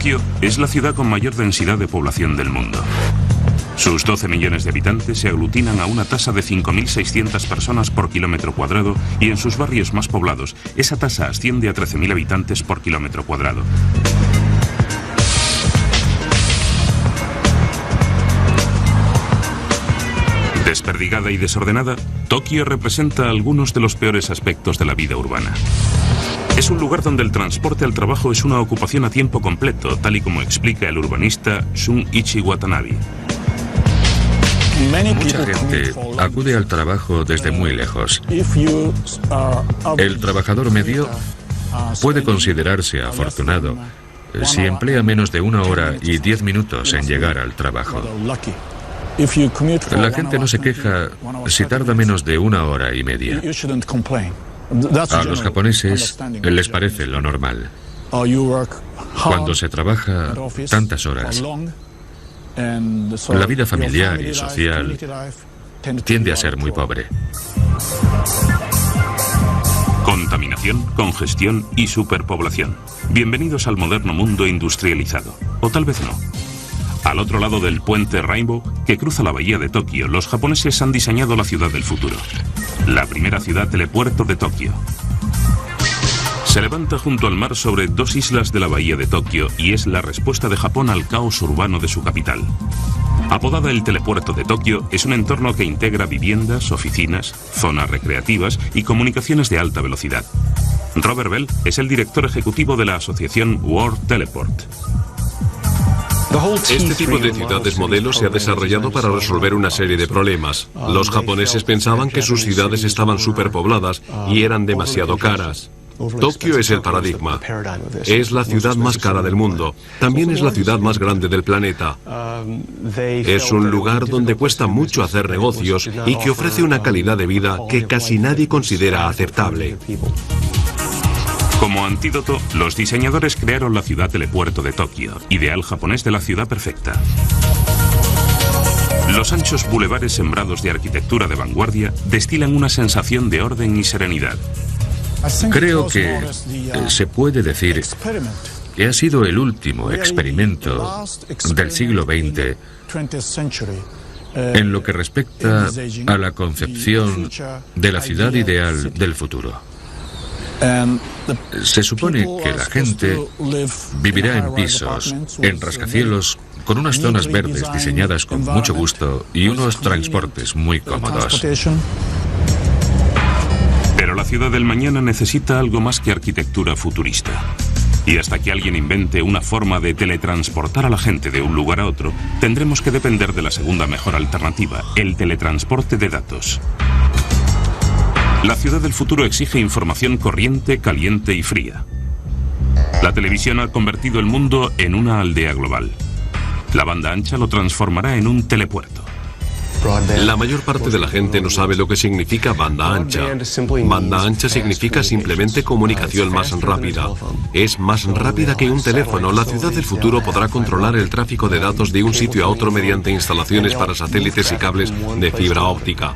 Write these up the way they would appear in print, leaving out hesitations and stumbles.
Tokio es la ciudad con mayor densidad de población del mundo. Sus 12 millones de habitantes se aglutinan a una tasa de 5.600 personas por kilómetro cuadrado y en sus barrios más poblados esa tasa asciende a 13.000 habitantes por kilómetro cuadrado. Desperdigada y desordenada, Tokio representa algunos de los peores aspectos de la vida urbana. Es un lugar donde el transporte al trabajo es una ocupación a tiempo completo, tal y como explica el urbanista Shunichi Watanabe. Mucha gente acude al trabajo desde muy lejos. El trabajador medio puede considerarse afortunado si emplea menos de 1 hora y 10 minutos en llegar al trabajo. La gente no se queja si tarda menos de 1 hora y media. A los japoneses les parece lo normal. Cuando se trabaja tantas horas, la vida familiar y social tiende a ser muy pobre. Contaminación, congestión y superpoblación. Bienvenidos al moderno mundo industrializado. O tal vez no. Al otro lado del puente Rainbow, que cruza la bahía de Tokio, los japoneses han diseñado la ciudad del futuro. La primera ciudad telepuerto de Tokio. Se levanta junto al mar sobre 2 islas de la bahía de Tokio y es la respuesta de Japón al caos urbano de su capital. Apodada el telepuerto de Tokio, es un entorno que integra viviendas, oficinas, zonas recreativas y comunicaciones de alta velocidad. Robert Bell es el director ejecutivo de la asociación World Teleport. Este tipo de ciudades modelo se ha desarrollado para resolver una serie de problemas. Los japoneses pensaban que sus ciudades estaban superpobladas y eran demasiado caras. Tokio es el paradigma. Es la ciudad más cara del mundo. También es la ciudad más grande del planeta. Es un lugar donde cuesta mucho hacer negocios y que ofrece una calidad de vida que casi nadie considera aceptable. Como antídoto, los diseñadores crearon la ciudad telepuerto de Tokio, ideal japonés de la ciudad perfecta. Los anchos bulevares sembrados de arquitectura de vanguardia destilan una sensación de orden y serenidad. Creo que se puede decir que ha sido el último experimento del siglo XX en lo que respecta a la concepción de la ciudad ideal del futuro. Se supone que la gente vivirá en pisos, en rascacielos, con unas zonas verdes diseñadas con mucho gusto y unos transportes muy cómodos. Pero la ciudad del mañana necesita algo más que arquitectura futurista. Y hasta que alguien invente una forma de teletransportar a la gente de un lugar a otro, tendremos que depender de la segunda mejor alternativa, el teletransporte de datos. La ciudad del futuro exige información corriente, caliente y fría. La televisión ha convertido el mundo en una aldea global. La banda ancha lo transformará en un telepuerto. La mayor parte de la gente no sabe lo que significa banda ancha. Banda ancha significa simplemente comunicación más rápida. Es más rápida que un teléfono. La ciudad del futuro podrá controlar el tráfico de datos de un sitio a otro mediante instalaciones para satélites y cables de fibra óptica.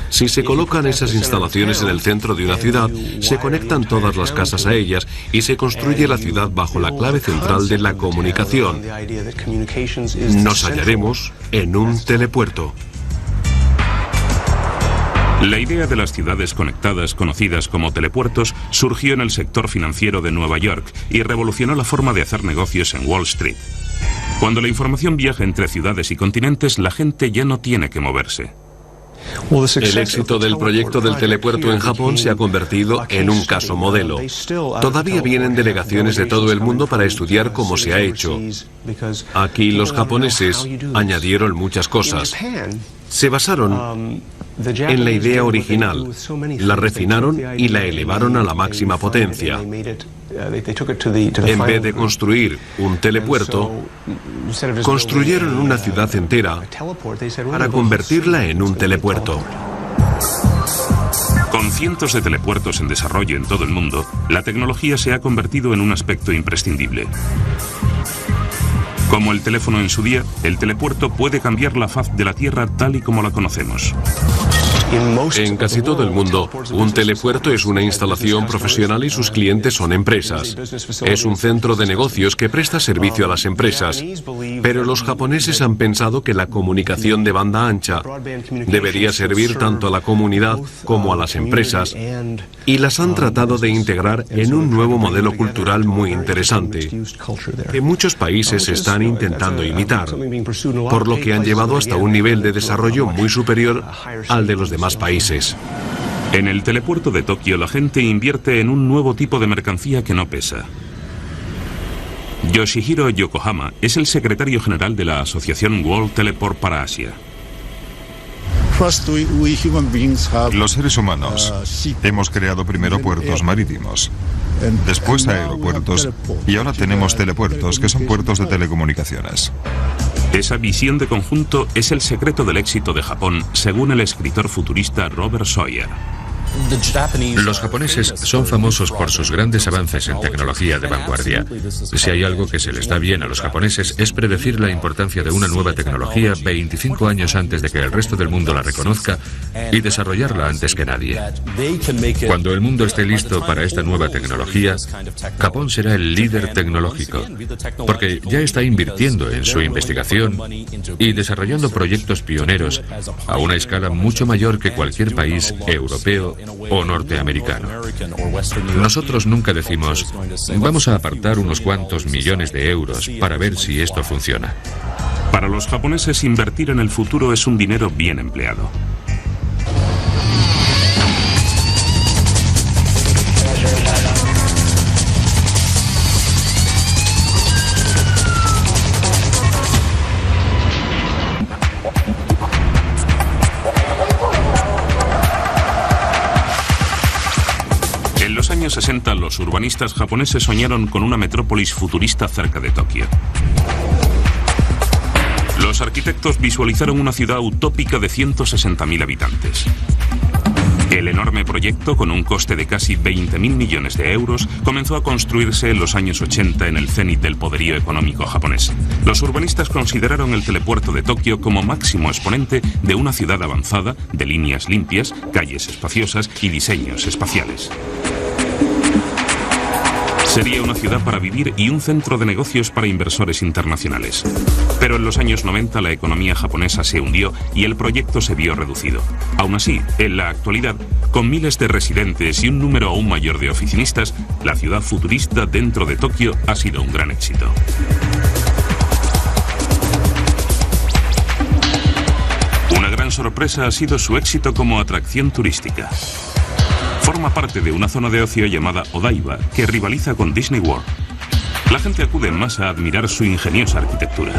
Si se colocan esas instalaciones en el centro de una ciudad, se conectan todas las casas a ellas y se construye la ciudad bajo la clave central de la comunicación. Nos hallaremos en un telepuerto. La idea de las ciudades conectadas, conocidas como telepuertos, surgió en el sector financiero de Nueva York y revolucionó la forma de hacer negocios en Wall Street. Cuando la información viaja entre ciudades y continentes, la gente ya no tiene que moverse. El éxito del proyecto del telepuerto en Japón se ha convertido en un caso modelo. Todavía vienen delegaciones de todo el mundo para estudiar cómo se ha hecho. Aquí los japoneses añadieron muchas cosas. Se basaron en la idea original, la refinaron y la elevaron a la máxima potencia. En vez de construir un telepuerto, construyeron una ciudad entera para convertirla en un telepuerto. Con cientos de telepuertos en desarrollo en todo el mundo, la tecnología se ha convertido en un aspecto imprescindible. Como el teléfono en su día, el telepuerto puede cambiar la faz de la Tierra tal y como la conocemos. En casi todo el mundo, un telepuerto es una instalación profesional y sus clientes son empresas. Es un centro de negocios que presta servicio a las empresas. Pero los japoneses han pensado que la comunicación de banda ancha debería servir tanto a la comunidad como a las empresas, y las han tratado de integrar en un nuevo modelo cultural muy interesante, que muchos países están intentando imitar, por lo que han llevado hasta un nivel de desarrollo muy superior al de los demás países. En el telepuerto de Tokio la gente invierte en un nuevo tipo de mercancía que no pesa. Yoshihiro Yokohama es el secretario general de la asociación World Teleport para Asia. Los seres humanos hemos creado primero puertos marítimos, después aeropuertos y ahora tenemos telepuertos, que son puertos de telecomunicaciones. Esa visión de conjunto es el secreto del éxito de Japón, según el escritor futurista Robert Sawyer. Los japoneses son famosos por sus grandes avances en tecnología de vanguardia. Si hay algo que se les da bien a los japoneses es predecir la importancia de una nueva tecnología 25 años antes de que el resto del mundo la reconozca y desarrollarla antes que nadie. Cuando el mundo esté listo para esta nueva tecnología, Japón será el líder tecnológico, porque ya está invirtiendo en su investigación y desarrollando proyectos pioneros a una escala mucho mayor que cualquier país europeo o norteamericano. Nosotros nunca decimos, vamos a apartar unos cuantos millones de euros para ver si esto funciona. Para los japoneses, invertir en el futuro es un dinero bien empleado. En los años 60, los urbanistas japoneses soñaron con una metrópolis futurista cerca de Tokio. Los arquitectos visualizaron una ciudad utópica de 160.000 habitantes. El enorme proyecto, con un coste de casi 20.000 millones de euros, comenzó a construirse en los años 80 en el cénit del poderío económico japonés. Los urbanistas consideraron el telepuerto de Tokio como máximo exponente de una ciudad avanzada, de líneas limpias, calles espaciosas y diseños espaciales. Sería una ciudad para vivir y un centro de negocios para inversores internacionales. Pero en los años 90 la economía japonesa se hundió y el proyecto se vio reducido. Aún así, en la actualidad, con miles de residentes y un número aún mayor de oficinistas, la ciudad futurista dentro de Tokio ha sido un gran éxito. Una gran sorpresa ha sido su éxito como atracción turística. Forma parte de una zona de ocio llamada Odaiba, que rivaliza con Disney World. La gente acude en masa a admirar su ingeniosa arquitectura.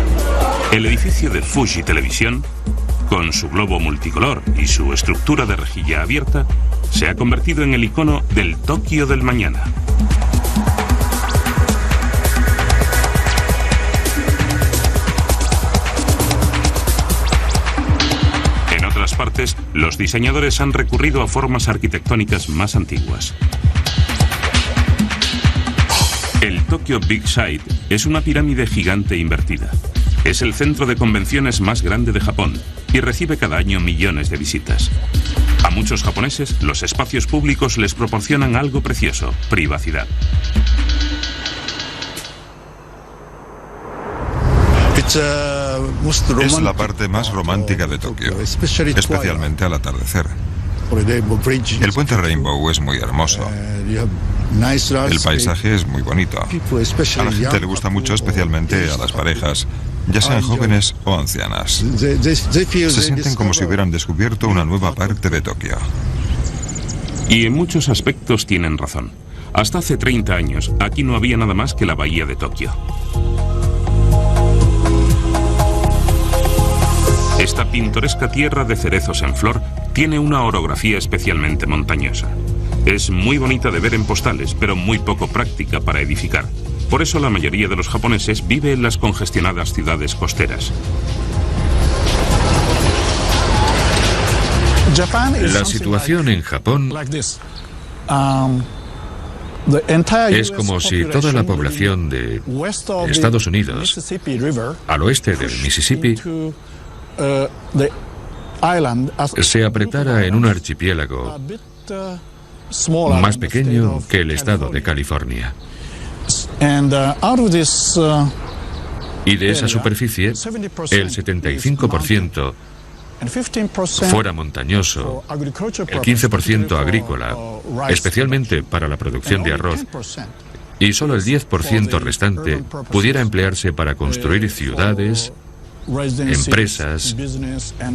El edificio de Fuji Televisión, con su globo multicolor y su estructura de rejilla abierta, se ha convertido en el icono del Tokio del mañana. Partes, los diseñadores han recurrido a formas arquitectónicas más antiguas. El Tokyo Big Sight es una pirámide gigante invertida. Es el centro de convenciones más grande de Japón y recibe cada año millones de visitas. A muchos japoneses, los espacios públicos les proporcionan algo precioso: privacidad. Es la parte más romántica de Tokio, especialmente al atardecer. El puente Rainbow es muy hermoso. El paisaje es muy bonito. A la gente le gusta mucho, especialmente a las parejas, ya sean jóvenes o ancianas. Se sienten como si hubieran descubierto una nueva parte de Tokio. Y en muchos aspectos tienen razón. Hasta hace 30 años, aquí no había nada más que la bahía de Tokio. Esta pintoresca tierra de cerezos en flor tiene una orografía especialmente montañosa. Es muy bonita de ver en postales, pero muy poco práctica para edificar. Por eso la mayoría de los japoneses vive en las congestionadas ciudades costeras. La situación en Japón es como si toda la población de Estados Unidos, al oeste del Mississippi, se apretara en un archipiélago más pequeño que el estado de California. Y de esa superficie, el 75% fuera montañoso, el 15% agrícola, especialmente para la producción de arroz, y solo el 10% restante pudiera emplearse para construir ciudades, empresas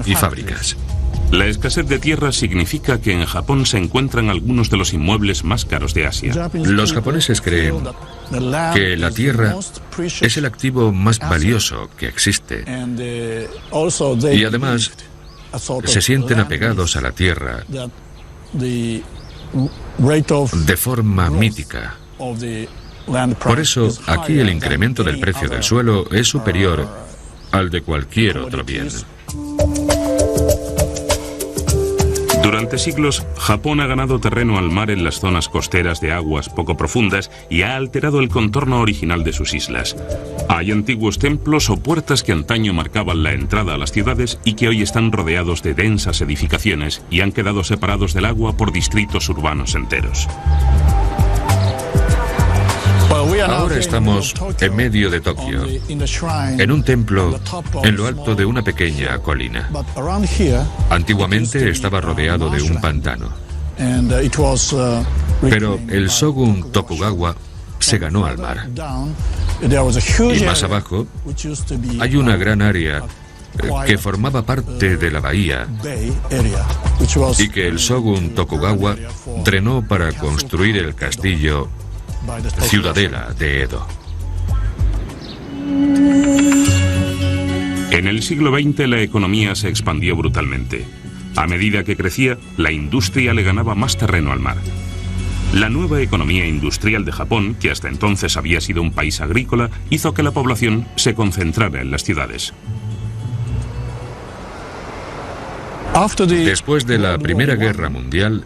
y fábricas. La escasez de tierra significa que en Japón se encuentran algunos de los inmuebles más caros de Asia. Los japoneses creen que la tierra es el activo más valioso que existe. Y además, se sienten apegados a la tierra de forma mítica. Por eso, aquí el incremento del precio del suelo es superior al de cualquier otro bien. Durante siglos, Japón ha ganado terreno al mar en las zonas costeras de aguas poco profundas y ha alterado el contorno original de sus islas. Hay antiguos templos o puertas que antaño marcaban la entrada a las ciudades y que hoy están rodeados de densas edificaciones y han quedado separados del agua por distritos urbanos enteros. Ahora estamos en medio de Tokio, en un templo en lo alto de una pequeña colina. Antiguamente estaba rodeado de un pantano, pero el Shogun Tokugawa se ganó al mar. Y más abajo hay una gran área que formaba parte de la bahía y que el Shogun Tokugawa drenó para construir el castillo Ciudadela de Edo. En el siglo XX la economía se expandió brutalmente. A medida que crecía, la industria le ganaba más terreno al mar. La nueva economía industrial de Japón, que hasta entonces había sido un país agrícola, hizo que la población se concentrara en las ciudades. Después de la Primera Guerra Mundial,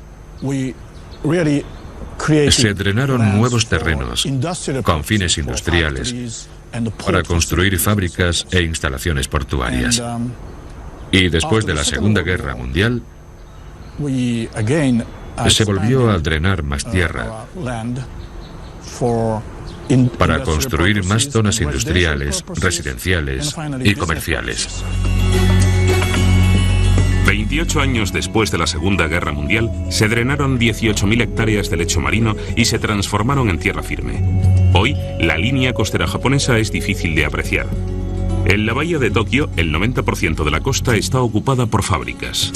se drenaron nuevos terrenos con fines industriales para construir fábricas e instalaciones portuarias. Y después de la Segunda Guerra Mundial, se volvió a drenar más tierra para construir más zonas industriales, residenciales y comerciales. 28 años después de la Segunda Guerra Mundial, se drenaron 18.000 hectáreas de lecho marino y se transformaron en tierra firme. Hoy, la línea costera japonesa es difícil de apreciar. En la bahía de Tokio, el 90% de la costa está ocupada por fábricas.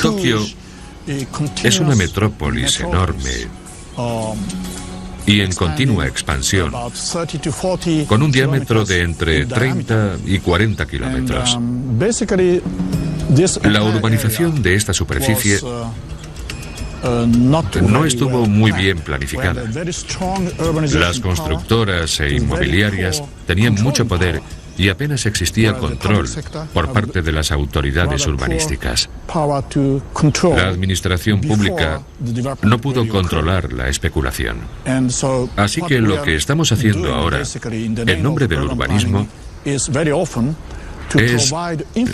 Tokio es una metrópolis enorme y en continua expansión, con un diámetro de entre 30 y 40 kilómetros. La urbanización de esta superficie no estuvo muy bien planificada. Las constructoras e inmobiliarias tenían mucho poder y apenas existía control por parte de las autoridades urbanísticas. La administración pública no pudo controlar la especulación. Así que lo que estamos haciendo ahora, en nombre del urbanismo, es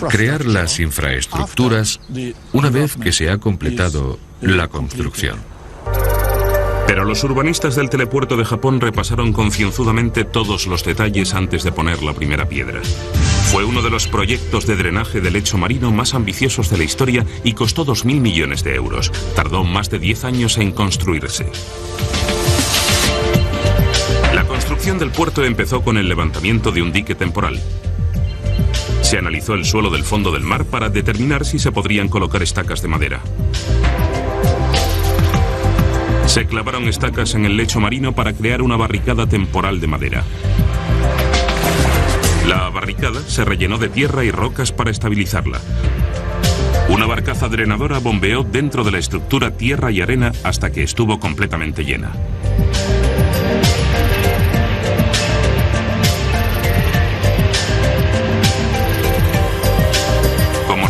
crear las infraestructuras una vez que se ha completado la construcción. Pero los urbanistas del telepuerto de Japón repasaron concienzudamente todos los detalles antes de poner la primera piedra. Fue uno de los proyectos de drenaje de lecho marino más ambiciosos de la historia y costó 2.000 millones de euros. Tardó más de 10 años en construirse. La construcción del puerto empezó con el levantamiento de un dique temporal. Se analizó el suelo del fondo del mar para determinar si se podrían colocar estacas de madera. Se clavaron estacas en el lecho marino para crear una barricada temporal de madera. La barricada se rellenó de tierra y rocas para estabilizarla. Una barcaza drenadora bombeó dentro de la estructura tierra y arena hasta que estuvo completamente llena.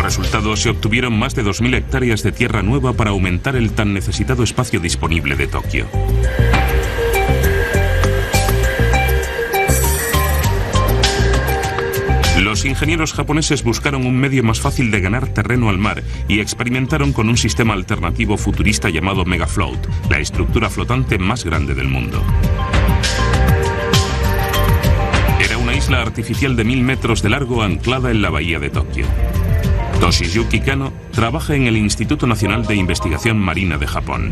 Resultado, se obtuvieron más de 2.000 hectáreas de tierra nueva para aumentar el tan necesitado espacio disponible de Tokio. Los Los ingenieros japoneses buscaron un medio más fácil de ganar terreno al mar y experimentaron con un sistema alternativo futurista llamado Megafloat, la estructura flotante más grande del mundo. Era una isla artificial de 1000 metros de largo anclada en la bahía de Tokio. Toshiyuki Kano trabaja en el Instituto Nacional de Investigación Marina de Japón.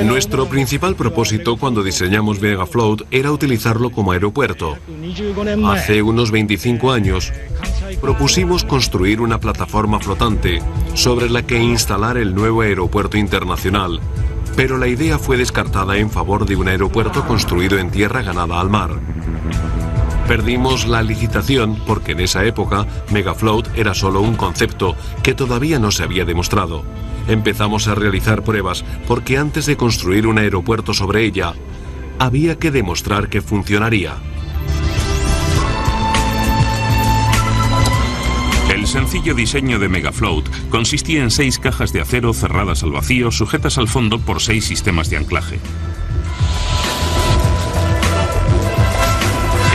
Nuestro principal propósito cuando diseñamos Megafloat era utilizarlo como aeropuerto. Hace unos 25 años propusimos construir una plataforma flotante sobre la que instalar el nuevo aeropuerto internacional, pero la idea fue descartada en favor de un aeropuerto construido en tierra ganada al mar. Perdimos la licitación porque en esa época Megafloat era solo un concepto que todavía no se había demostrado. Empezamos a realizar pruebas porque antes de construir un aeropuerto sobre ella, había que demostrar que funcionaría. El sencillo diseño de Megafloat consistía en 6 cajas de acero cerradas al vacío, sujetas al fondo por 6 sistemas de anclaje.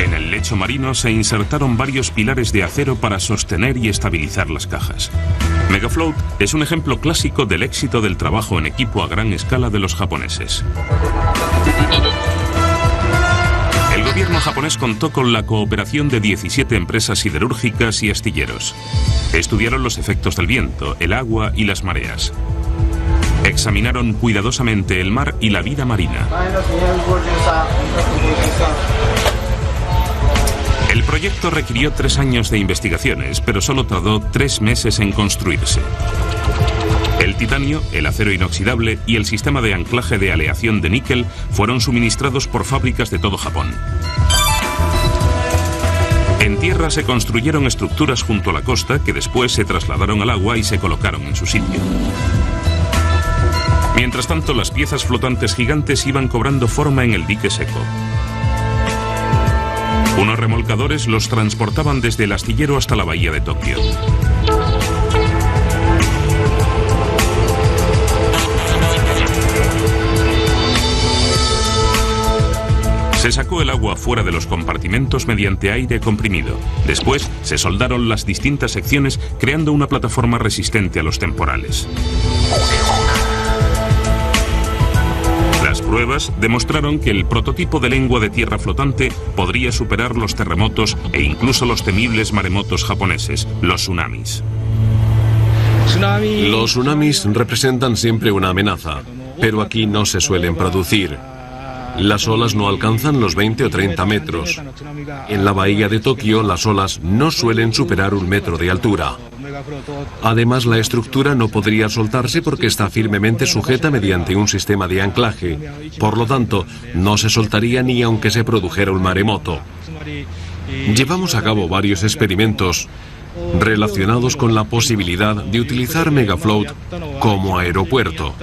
En el lecho marino se insertaron varios pilares de acero para sostener y estabilizar las cajas. Megafloat es un ejemplo clásico del éxito del trabajo en equipo a gran escala de los japoneses. El gobierno japonés contó con la cooperación de 17 empresas siderúrgicas y astilleros. Estudiaron los efectos del viento, el agua y las mareas. Examinaron cuidadosamente el mar y la vida marina. El proyecto requirió 3 años de investigaciones, pero solo tardó 3 meses en construirse. El titanio, el acero inoxidable y el sistema de anclaje de aleación de níquel fueron suministrados por fábricas de todo Japón. En tierra se construyeron estructuras junto a la costa que después se trasladaron al agua y se colocaron en su sitio. Mientras tanto, las piezas flotantes gigantes iban cobrando forma en el dique seco. Unos remolcadores los transportaban desde el astillero hasta la bahía de Tokio. Se sacó el agua fuera de los compartimentos mediante aire comprimido. Después se soldaron las distintas secciones creando una plataforma resistente a los temporales. Las pruebas demostraron que el prototipo de lengua de tierra flotante podría superar los terremotos e incluso los temibles maremotos japoneses, los tsunamis. Los tsunamis representan siempre una amenaza, pero aquí no se suelen producir. Las olas no alcanzan los 20 o 30 metros. En la bahía de Tokio, las olas no suelen superar 1 metro de altura. Además, la estructura no podría soltarse porque está firmemente sujeta mediante un sistema de anclaje. Por lo tanto, no se soltaría ni aunque se produjera un maremoto. Llevamos a cabo varios experimentos relacionados con la posibilidad de utilizar Megafloat como aeropuerto.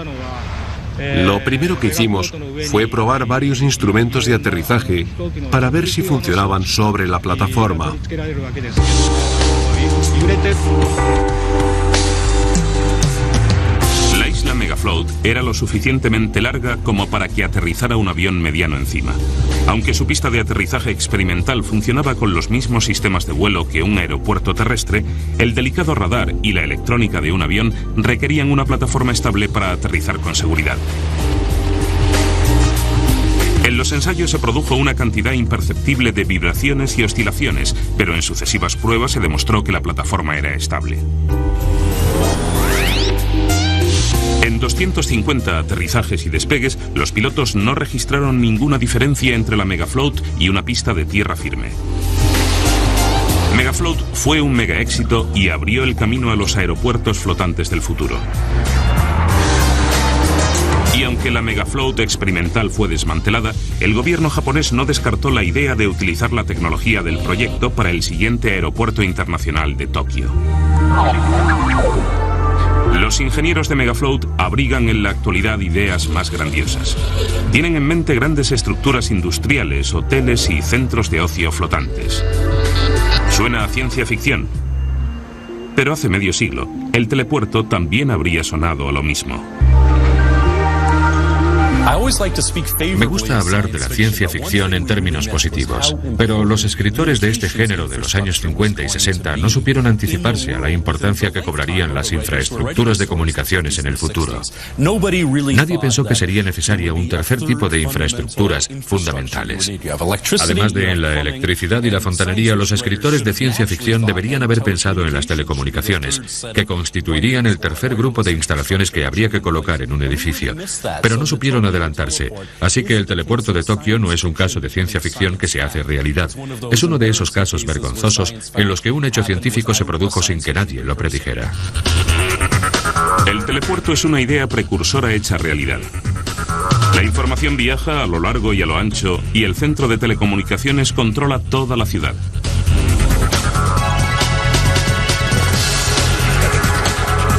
Lo primero que hicimos fue probar varios instrumentos de aterrizaje para ver si funcionaban sobre la plataforma. La isla Megafloat era lo suficientemente larga como para que aterrizara un avión mediano encima. Aunque su pista de aterrizaje experimental funcionaba con los mismos sistemas de vuelo que un aeropuerto terrestre, el delicado radar y la electrónica de un avión requerían una plataforma estable para aterrizar con seguridad. En los ensayos se produjo una cantidad imperceptible de vibraciones y oscilaciones, pero en sucesivas pruebas se demostró que la plataforma era estable. En 250 aterrizajes y despegues, los pilotos no registraron ninguna diferencia entre la Megafloat y una pista de tierra firme. Megafloat fue un mega éxito y abrió el camino a los aeropuertos flotantes del futuro. Y aunque la Megafloat experimental fue desmantelada, el gobierno japonés no descartó la idea de utilizar la tecnología del proyecto para el siguiente aeropuerto internacional de Tokio. Los ingenieros de Megafloat abrigan en la actualidad ideas más grandiosas. Tienen en mente grandes estructuras industriales, hoteles y centros de ocio flotantes. Suena a ciencia ficción, pero hace medio siglo, el telepuerto también habría sonado a lo mismo. Me gusta hablar de la ciencia ficción en términos positivos, pero los escritores de este género de los años 50 y 60 no supieron anticiparse a la importancia que cobrarían las infraestructuras de comunicaciones en el futuro. Nadie pensó que sería necesaria un tercer tipo de infraestructuras fundamentales. Además de en la electricidad y la fontanería, los escritores de ciencia ficción deberían haber pensado en las telecomunicaciones, que constituirían el tercer grupo de instalaciones que habría que colocar en un edificio. Pero no supieron adelantarse, así que el telepuerto de Tokio no es un caso de ciencia ficción que se hace realidad. Es uno de esos casos vergonzosos en los que un hecho científico se produjo sin que nadie lo predijera. El telepuerto es una idea precursora hecha realidad. La información viaja a lo largo y a lo ancho y el centro de telecomunicaciones controla toda la ciudad.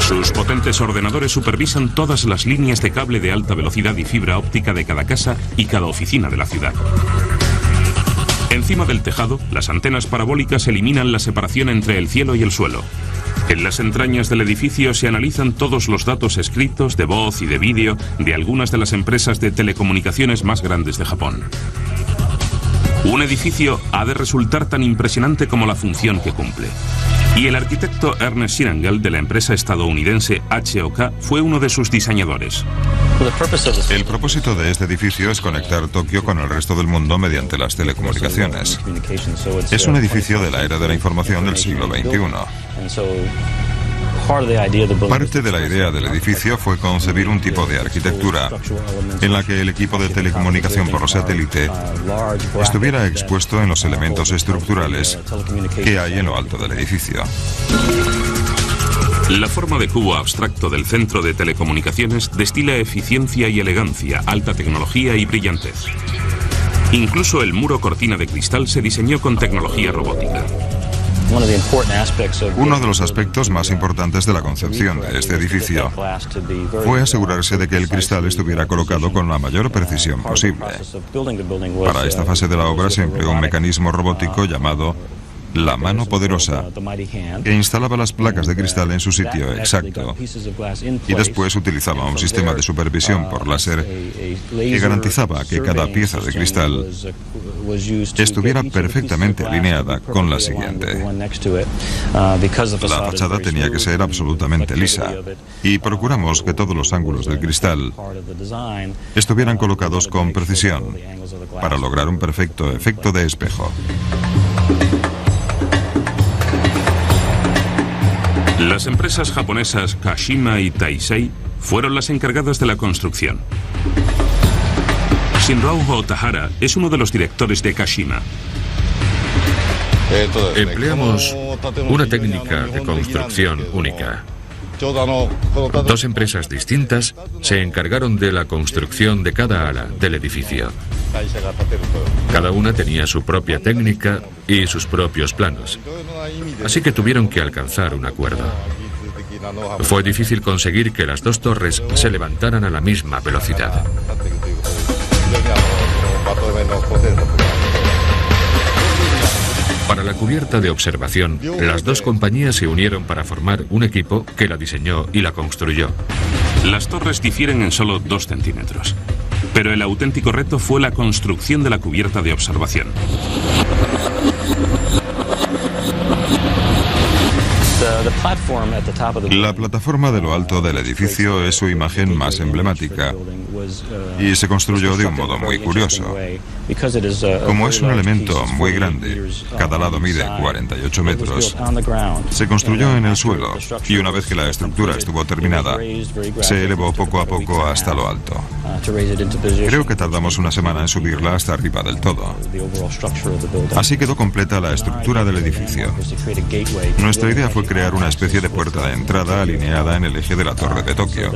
Sus potentes ordenadores supervisan todas las líneas de cable de alta velocidad y fibra óptica de cada casa y cada oficina de la ciudad. Encima del tejado, las antenas parabólicas eliminan la separación entre el cielo y el suelo. En las entrañas del edificio se analizan todos los datos escritos, de voz y de vídeo de algunas de las empresas de telecomunicaciones más grandes de Japón. Un edificio ha de resultar tan impresionante como la función que cumple. Y el arquitecto Ernest Sirangel de la empresa estadounidense HOK fue uno de sus diseñadores. El propósito de este edificio es conectar Tokio con el resto del mundo mediante las telecomunicaciones. Es un edificio de la era de la información del siglo XXI. Parte de la idea del edificio fue concebir un tipo de arquitectura en la que el equipo de telecomunicación por satélite estuviera expuesto en los elementos estructurales que hay en lo alto del edificio. La forma de cubo abstracto del centro de telecomunicaciones destila eficiencia y elegancia, alta tecnología y brillantez. Incluso el muro cortina de cristal se diseñó con tecnología robótica. Uno de los aspectos más importantes de la concepción de este edificio fue asegurarse de que el cristal estuviera colocado con la mayor precisión posible. Para esta fase de la obra se empleó un mecanismo robótico llamado la mano poderosa, que instalaba las placas de cristal en su sitio exacto y después utilizaba un sistema de supervisión por láser que garantizaba que cada pieza de cristal estuviera perfectamente alineada con la siguiente. La fachada tenía que ser absolutamente lisa y procuramos que todos los ángulos del cristal estuvieran colocados con precisión para lograr un perfecto efecto de espejo. Las empresas japonesas Kashima y Taisei fueron las encargadas de la construcción. Shinrao Otahara es uno de los directores de Kashima. Empleamos una técnica de construcción única. Dos empresas distintas se encargaron de la construcción de cada ala del edificio. Cada una tenía su propia técnica y sus propios planos, así que tuvieron que alcanzar un acuerdo. Fue difícil conseguir que las dos torres se levantaran a la misma velocidad. Para la cubierta de observación, las dos compañías se unieron para formar un equipo que la diseñó y la construyó. Las torres difieren en solo 2 centímetros, pero el auténtico reto fue la construcción de la cubierta de observación. La plataforma de lo alto del edificio es su imagen más emblemática y se construyó de un modo muy curioso. Como es un elemento muy grande, cada lado mide 48 metros, se construyó en el suelo y una vez que la estructura estuvo terminada, se elevó poco a poco hasta lo alto. Creo que tardamos una semana en subirla hasta arriba del todo. Así quedó completa la estructura del edificio. Nuestra idea fue crear una especie de puerta de entrada alineada en el eje de la Torre de Tokio.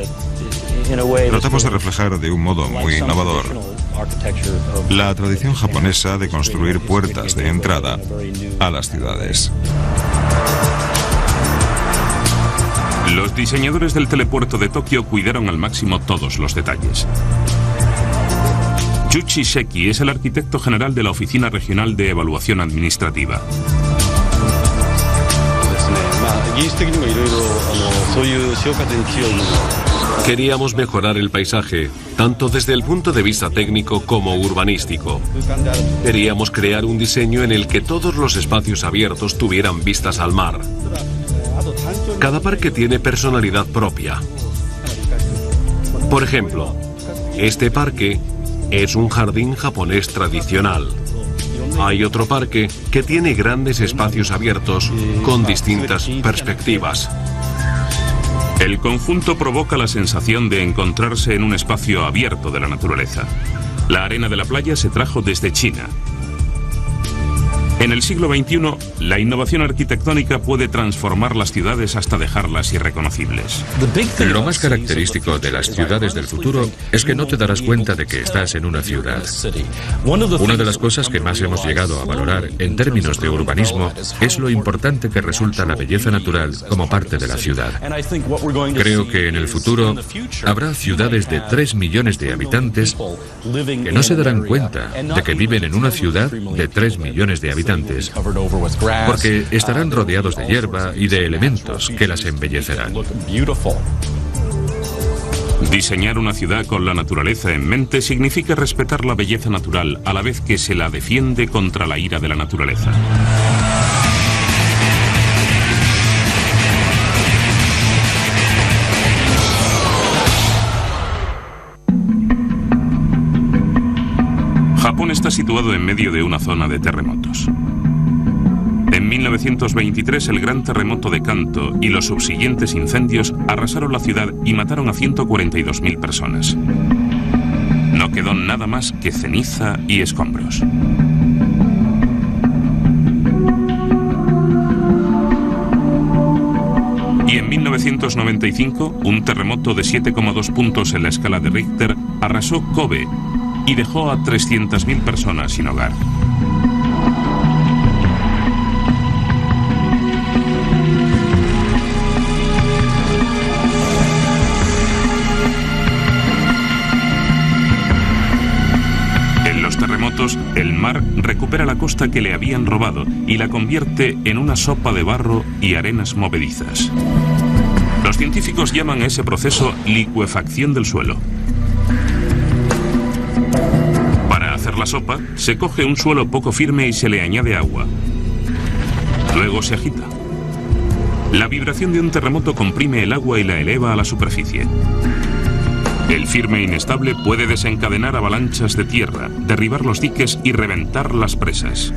Tratamos de reflejar de un modo muy innovador la tradición japonesa de construir puertas de entrada a las ciudades. Los diseñadores del telepuerto de Tokio cuidaron al máximo todos los detalles. Yuichi Seki es el arquitecto general de la Oficina Regional de Evaluación Administrativa. Queríamos mejorar el paisaje, tanto desde el punto de vista técnico como urbanístico. Queríamos crear un diseño en el que todos los espacios abiertos tuvieran vistas al mar. Cada parque tiene personalidad propia. Por ejemplo, este parque es un jardín japonés tradicional. Hay otro parque que tiene grandes espacios abiertos con distintas perspectivas. El conjunto provoca la sensación de encontrarse en un espacio abierto de la naturaleza. La arena de la playa se trajo desde China. En el siglo XXI, la innovación arquitectónica puede transformar las ciudades hasta dejarlas irreconocibles. Lo más característico de las ciudades del futuro es que no te darás cuenta de que estás en una ciudad. Una de las cosas que más hemos llegado a valorar en términos de urbanismo es lo importante que resulta la belleza natural como parte de la ciudad. Creo que en el futuro habrá ciudades de 3 millones de habitantes que no se darán cuenta de que viven en una ciudad de 3 millones de habitantes, porque estarán rodeados de hierba y de elementos que las embellecerán. Diseñar una ciudad con la naturaleza en mente significa respetar la belleza natural a la vez que se la defiende contra la ira de la naturaleza. Japón está situado en medio de una zona de terremotos. En 1923 el gran terremoto de Kanto y los subsiguientes incendios arrasaron la ciudad y mataron a 142.000 personas. No quedó nada más que ceniza y escombros. Y en 1995, un terremoto de 7,2 puntos en la escala de Richter arrasó Kobe y dejó a 300.000 personas sin hogar. En los terremotos, el mar recupera la costa que le habían robado y la convierte en una sopa de barro y arenas movedizas. Los científicos llaman a ese proceso licuefacción del suelo. La sopa, se coge un suelo poco firme y se le añade agua. Luego se agita. La vibración de un terremoto comprime el agua y la eleva a la superficie. El firme inestable puede desencadenar avalanchas de tierra, derribar los diques y reventar las presas.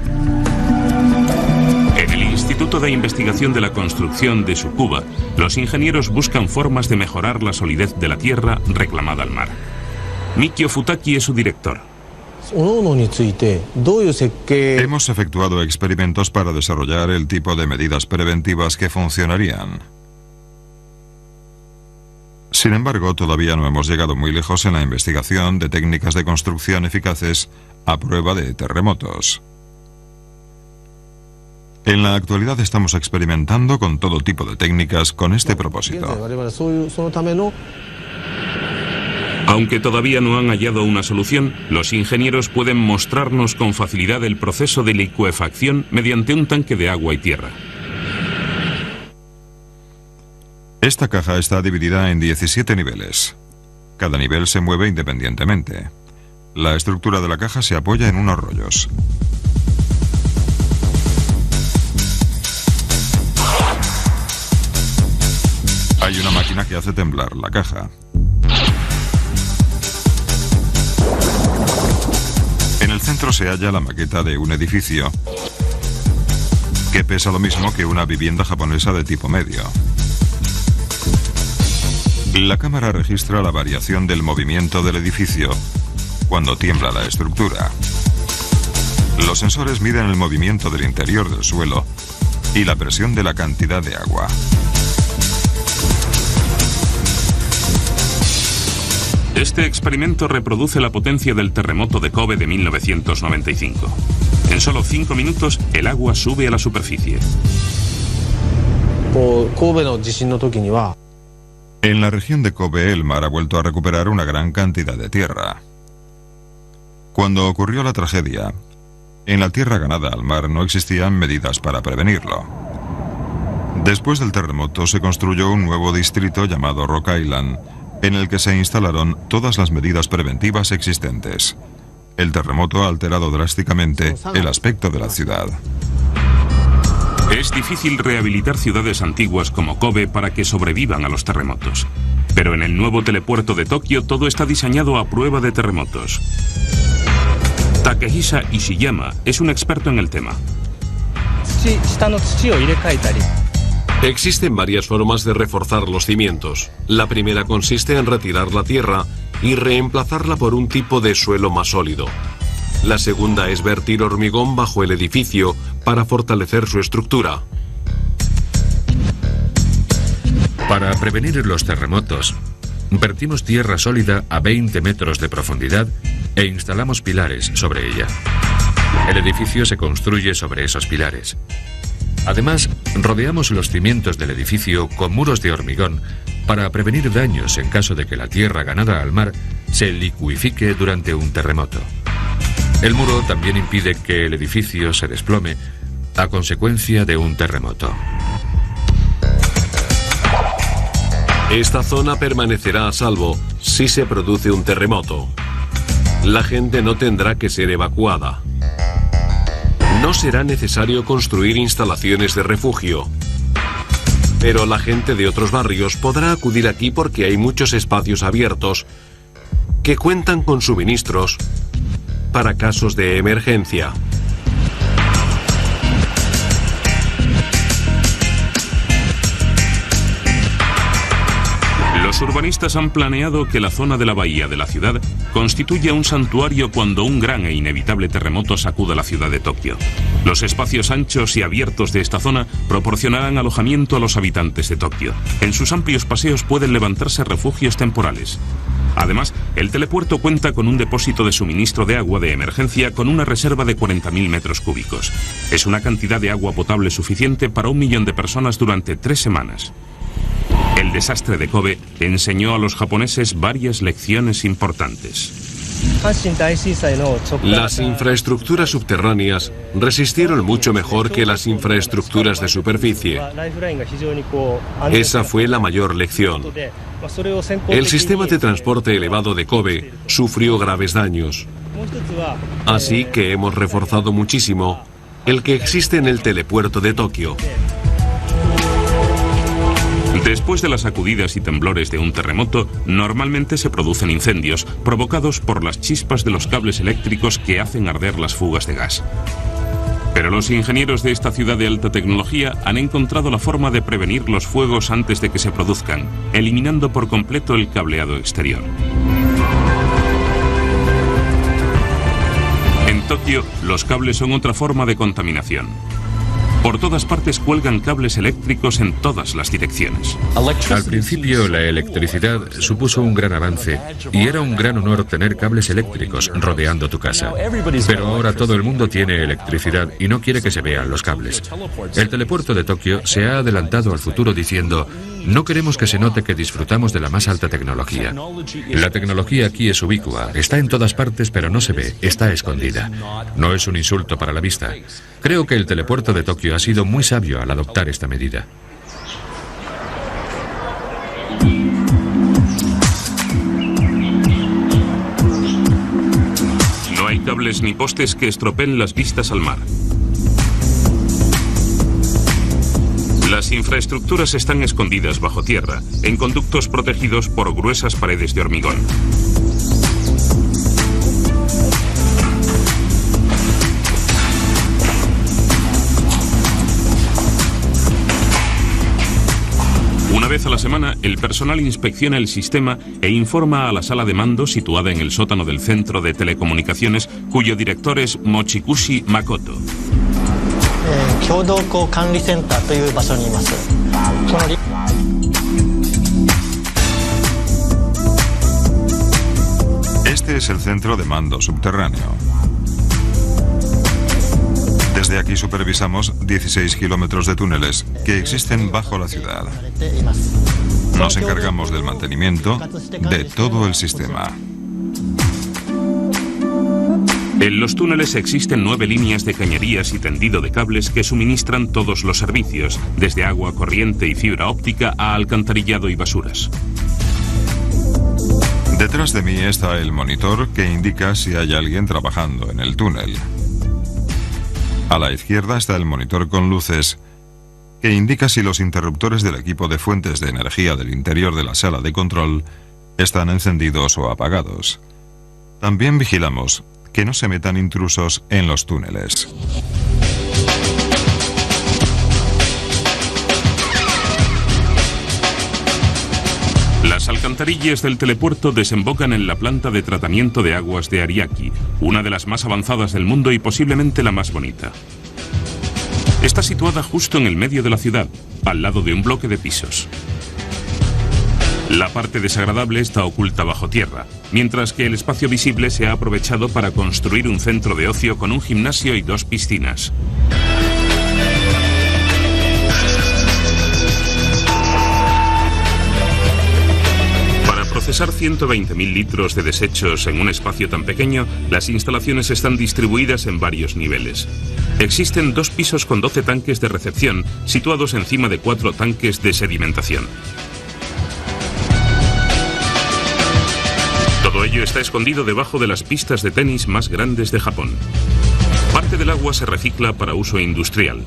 En el Instituto de Investigación de la Construcción de Tsukuba, los ingenieros buscan formas de mejorar la solidez de la tierra reclamada al mar. Mikio Futaki es su director. Hemos efectuado experimentos para desarrollar el tipo de medidas preventivas que funcionarían. Sin embargo, todavía no hemos llegado muy lejos en la investigación de técnicas de construcción eficaces a prueba de terremotos. En la actualidad estamos experimentando con todo tipo de técnicas con este propósito. Aunque todavía no han hallado una solución, los ingenieros pueden mostrarnos con facilidad el proceso de licuefacción mediante un tanque de agua y tierra. Esta caja está dividida en 17 niveles. Cada nivel se mueve independientemente. La estructura de la caja se apoya en unos rollos. Hay una máquina que hace temblar la caja. En el centro se halla la maqueta de un edificio que pesa lo mismo que una vivienda japonesa de tipo medio. La cámara registra la variación del movimiento del edificio cuando tiembla la estructura. Los sensores miden el movimiento del interior del suelo y la presión de la cantidad de agua. Este experimento reproduce la potencia del terremoto de Kobe de 1995. En solo 5 minutos, el agua sube a la superficie. En la región de Kobe, el mar ha vuelto a recuperar una gran cantidad de tierra. Cuando ocurrió la tragedia, en la tierra ganada al mar no existían medidas para prevenirlo. Después del terremoto se construyó un nuevo distrito llamado Rock Island, en el que se instalaron todas las medidas preventivas existentes. El terremoto ha alterado drásticamente el aspecto de la ciudad. Es difícil rehabilitar ciudades antiguas como Kobe para que sobrevivan a los terremotos. Pero en el nuevo telepuerto de Tokio todo está diseñado a prueba de terremotos. Takehisa Ishiyama es un experto en el tema. Existen varias formas de reforzar los cimientos. La primera consiste en retirar la tierra y reemplazarla por un tipo de suelo más sólido. La segunda es vertir hormigón bajo el edificio para fortalecer su estructura. Para prevenir los terremotos, vertimos tierra sólida a 20 metros de profundidad e instalamos pilares sobre ella. El edificio se construye sobre esos pilares. Además, rodeamos los cimientos del edificio con muros de hormigón para prevenir daños en caso de que la tierra ganada al mar se licuifique durante un terremoto. El muro también impide que el edificio se desplome a consecuencia de un terremoto. Esta zona permanecerá a salvo si se produce un terremoto. La gente no tendrá que ser evacuada. No será necesario construir instalaciones de refugio. Pero la gente de otros barrios podrá acudir aquí porque hay muchos espacios abiertos que cuentan con suministros para casos de emergencia. Los urbanistas han planeado que la zona de la bahía de la ciudad constituya un santuario cuando un gran e inevitable terremoto sacuda la ciudad de Tokio. Los espacios anchos y abiertos de esta zona proporcionarán alojamiento a los habitantes de Tokio. En sus amplios paseos pueden levantarse refugios temporales. Además, el telepuerto cuenta con un depósito de suministro de agua de emergencia con una reserva de 40.000 metros cúbicos. Es una cantidad de agua potable suficiente para 1 millón de personas durante 3 semanas. El desastre de Kobe enseñó a los japoneses varias lecciones importantes. Las infraestructuras subterráneas resistieron mucho mejor que las infraestructuras de superficie. Esa fue la mayor lección. El sistema de transporte elevado de Kobe sufrió graves daños. Así que hemos reforzado muchísimo el que existe en el telepuerto de Tokio. Después de las sacudidas y temblores de un terremoto, normalmente se producen incendios provocados por las chispas de los cables eléctricos que hacen arder las fugas de gas. Pero los ingenieros de esta ciudad de alta tecnología han encontrado la forma de prevenir los fuegos antes de que se produzcan, eliminando por completo el cableado exterior. En Tokio, los cables son otra forma de contaminación. Por todas partes cuelgan cables eléctricos en todas las direcciones. Al principio la electricidad supuso un gran avance y era un gran honor tener cables eléctricos rodeando tu casa. Pero ahora todo el mundo tiene electricidad y no quiere que se vean los cables. El telepuerto de Tokio se ha adelantado al futuro diciendo: no queremos que se note que disfrutamos de la más alta tecnología. La tecnología aquí es ubicua, está en todas partes pero no se ve, está escondida. No es un insulto para la vista. Creo que el telepuerto de Tokio ha sido muy sabio al adoptar esta medida. No hay cables ni postes que estropeen las vistas al mar. Las infraestructuras están escondidas bajo tierra, en conductos protegidos por gruesas paredes de hormigón. Una vez a la semana, el personal inspecciona el sistema e informa a la sala de mando situada en el sótano del centro de telecomunicaciones, cuyo director es Mochikushi Makoto. Este es el centro de mando subterráneo. Desde aquí supervisamos 16 kilómetros de túneles que existen bajo la ciudad. Nos encargamos del mantenimiento de todo el sistema. En los túneles existen 9 líneas de cañerías y tendido de cables que suministran todos los servicios, desde agua corriente y fibra óptica a alcantarillado y basuras. Detrás de mí está el monitor que indica si hay alguien trabajando en el túnel. A la izquierda está el monitor con luces que indica si los interruptores del equipo de fuentes de energía del interior de la sala de control están encendidos o apagados. También vigilamos que no se metan intrusos en los túneles. Las alcantarillas del telepuerto desembocan en la planta de tratamiento de aguas de Ariake, una de las más avanzadas del mundo y posiblemente la más bonita. Está situada justo en el medio de la ciudad, al lado de un bloque de pisos. La parte desagradable está oculta bajo tierra, mientras que el espacio visible se ha aprovechado para construir un centro de ocio con un gimnasio y 2 piscinas. Para procesar 120.000 litros de desechos en un espacio tan pequeño, las instalaciones están distribuidas en varios niveles. Existen 2 pisos con 12 tanques de recepción, situados encima de 4 tanques de sedimentación. Todo ello está escondido debajo de las pistas de tenis más grandes de Japón. Parte del agua se recicla para uso industrial.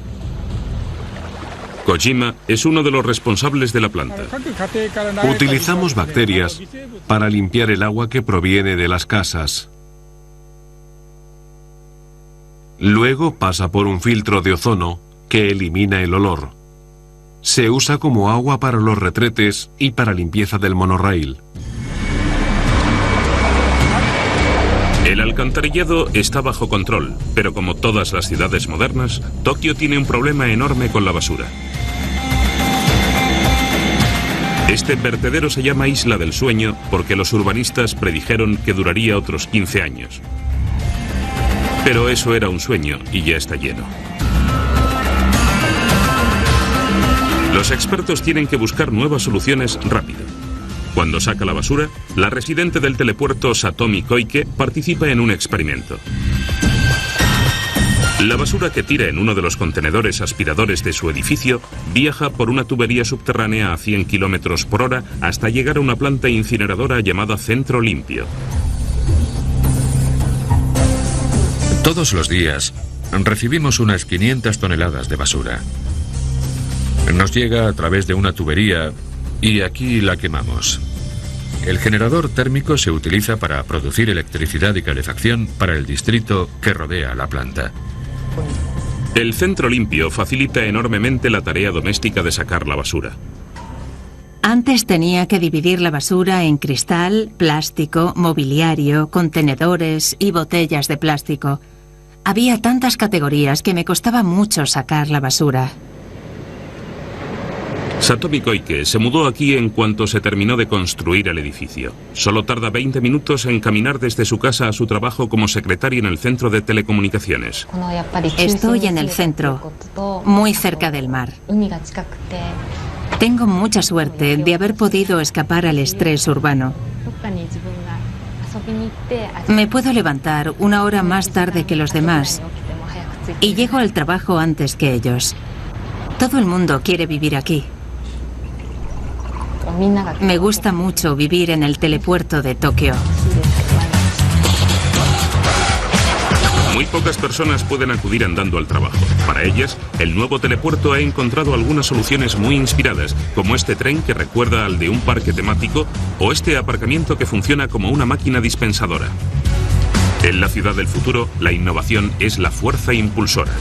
Kojima es uno de los responsables de la planta. Utilizamos bacterias para limpiar el agua que proviene de las casas. Luego pasa por un filtro de ozono que elimina el olor. Se usa como agua para los retretes y para limpieza del monorraíl. El alcantarillado está bajo control, pero como todas las ciudades modernas, Tokio tiene un problema enorme con la basura. Este vertedero se llama Isla del Sueño porque los urbanistas predijeron que duraría otros 15 años. Pero eso era un sueño y ya está lleno. Los expertos tienen que buscar nuevas soluciones rápido. Cuando saca la basura, la residente del telepuerto Satomi Koike participa en un experimento. La basura que tira en uno de los contenedores aspiradores de su edificio viaja por una tubería subterránea a 100 km por hora hasta llegar a una planta incineradora llamada Centro Limpio. Todos los días recibimos unas 500 toneladas de basura. Nos llega a través de una tubería y aquí la quemamos. El generador térmico se utiliza para producir electricidad y calefacción para el distrito que rodea la planta. El Centro Limpio facilita enormemente la tarea doméstica de sacar la basura. Antes tenía que dividir la basura en cristal, plástico, mobiliario, contenedores y botellas de plástico. Había tantas categorías que me costaba mucho sacar la basura. Satomi Koike se mudó aquí en cuanto se terminó de construir el edificio. Solo tarda 20 minutos en caminar desde su casa a su trabajo como secretaria en el centro de telecomunicaciones. Estoy en el centro, muy cerca del mar. Tengo mucha suerte de haber podido escapar al estrés urbano. Me puedo levantar 1 hora más tarde que los demás y llego al trabajo antes que ellos. Todo el mundo quiere vivir aquí. Me gusta mucho vivir en el telepuerto de Tokio. Muy pocas personas pueden acudir andando al trabajo. Para ellas, el nuevo telepuerto ha encontrado algunas soluciones muy inspiradas, como este tren que recuerda al de un parque temático o este aparcamiento que funciona como una máquina dispensadora. En la ciudad del futuro, la innovación es la fuerza impulsora.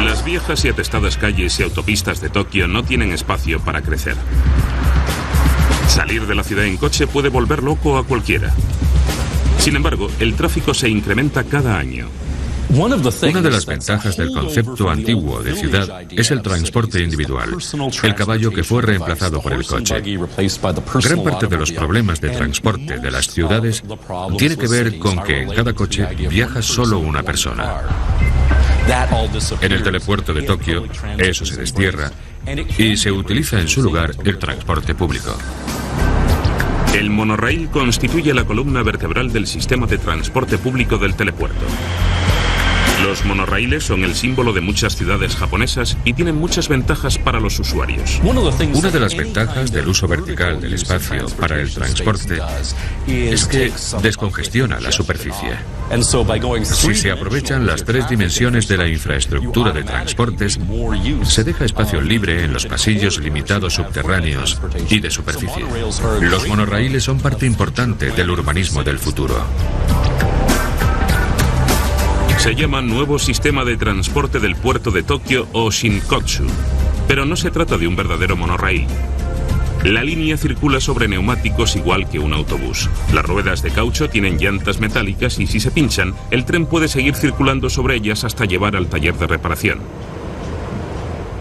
Las viejas y atestadas calles y autopistas de Tokio no tienen espacio para crecer. Salir de la ciudad en coche puede volver loco a cualquiera. Sin embargo, el tráfico se incrementa cada año. Una de las ventajas del concepto antiguo de ciudad es el transporte individual, el caballo que fue reemplazado por el coche. Gran parte de los problemas de transporte de las ciudades tiene que ver con que en cada coche viaja solo una persona. En el telepuerto de Tokio, eso se destierra y se utiliza en su lugar el transporte público. El monorraíl constituye la columna vertebral del sistema de transporte público del telepuerto. Los monorraíles son el símbolo de muchas ciudades japonesas y tienen muchas ventajas para los usuarios. Una de las ventajas del uso vertical del espacio para el transporte es que descongestiona la superficie. Si se aprovechan las 3 dimensiones de la infraestructura de transportes, se deja espacio libre en los pasillos limitados subterráneos y de superficie. Los monorraíles son parte importante del urbanismo del futuro. Se llama Nuevo Sistema de Transporte del Puerto de Tokio o Shinkotsu, pero no se trata de un verdadero monorraíl. La línea circula sobre neumáticos igual que un autobús. Las ruedas de caucho tienen llantas metálicas y si se pinchan, el tren puede seguir circulando sobre ellas hasta llevar al taller de reparación.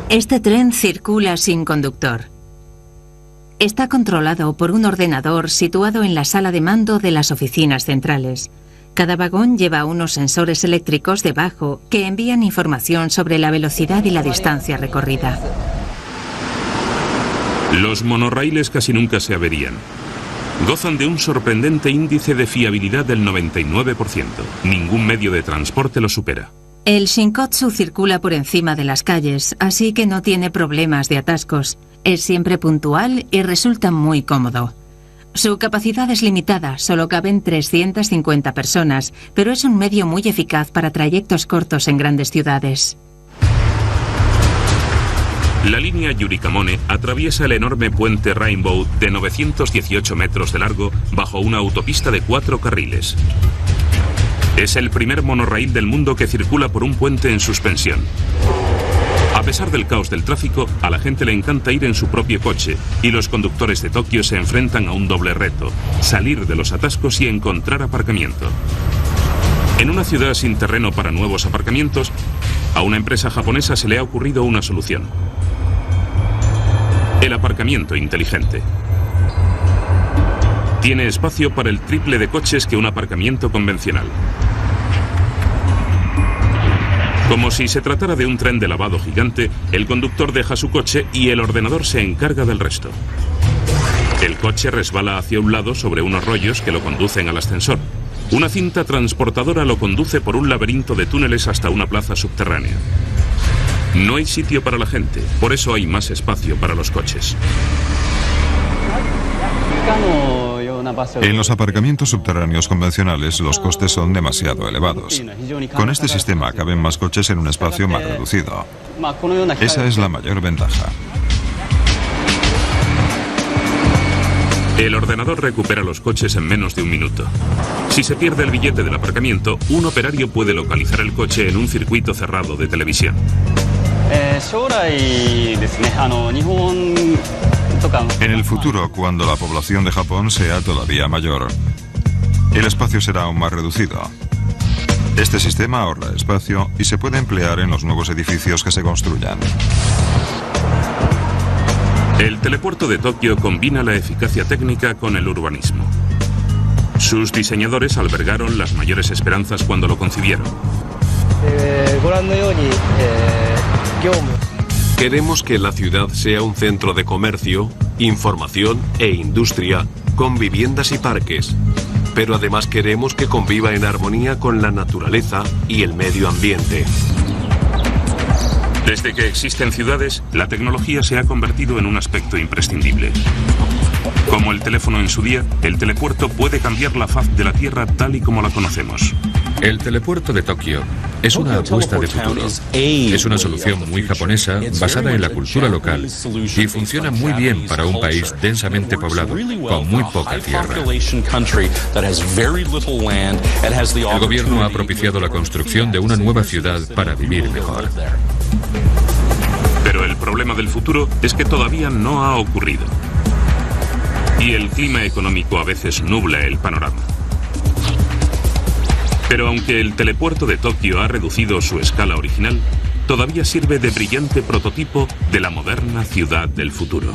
Este tren circula sin conductor. Está controlado por un ordenador situado en la sala de mando de las oficinas centrales. Cada vagón lleva unos sensores eléctricos debajo que envían información sobre la velocidad y la distancia recorrida. Los monorraíles casi nunca se averían. Gozan de un sorprendente índice de fiabilidad del 99%. Ningún medio de transporte lo supera. El Shinkotsu circula por encima de las calles, así que no tiene problemas de atascos. Es siempre puntual y resulta muy cómodo. Su capacidad es limitada, solo caben 350 personas, pero es un medio muy eficaz para trayectos cortos en grandes ciudades. La línea Yurikamone atraviesa el enorme puente Rainbow de 918 metros de largo bajo una autopista de 4 carriles. Es el primer monorraíl del mundo que circula por un puente en suspensión. A pesar del caos del tráfico, a la gente le encanta ir en su propio coche y los conductores de Tokio se enfrentan a un doble reto: salir de los atascos y encontrar aparcamiento. En una ciudad sin terreno para nuevos aparcamientos, a una empresa japonesa se le ha ocurrido una solución: el aparcamiento inteligente. Tiene espacio para el triple de coches que un aparcamiento convencional. Como si se tratara de un tren de lavado gigante, el conductor deja su coche y el ordenador se encarga del resto. El coche resbala hacia un lado sobre unos rollos que lo conducen al ascensor. Una cinta transportadora lo conduce por un laberinto de túneles hasta una plaza subterránea. No hay sitio para la gente, por eso hay más espacio para los coches. En los aparcamientos subterráneos convencionales los costes son demasiado elevados. Con este sistema caben más coches en un espacio más reducido. Esa es la mayor ventaja. El ordenador recupera los coches en menos de un minuto. Si se pierde el billete del aparcamiento, un operario puede localizar el coche en un circuito cerrado de televisión. En el futuro, cuando la población de Japón sea todavía mayor, el espacio será aún más reducido. Este sistema ahorra espacio y se puede emplear en los nuevos edificios que se construyan. El telepuerto de Tokio combina la eficacia técnica con el urbanismo. Sus diseñadores albergaron las mayores esperanzas cuando lo concibieron. Queremos que la ciudad sea un centro de comercio, información e industria, con viviendas y parques. Pero además queremos que conviva en armonía con la naturaleza y el medio ambiente. Desde que existen ciudades, la tecnología se ha convertido en un aspecto imprescindible. Como el teléfono en su día, el telepuerto puede cambiar la faz de la Tierra tal y como la conocemos. El telepuerto de Tokio es una apuesta de futuro. Es una solución muy japonesa, basada en la cultura local, y funciona muy bien para un país densamente poblado, con muy poca tierra. El gobierno ha propiciado la construcción de una nueva ciudad para vivir mejor. Pero el problema del futuro es que todavía no ha ocurrido. Y el clima económico a veces nubla el panorama. Pero aunque el telepuerto de Tokio ha reducido su escala original, todavía sirve de brillante prototipo de la moderna ciudad del futuro.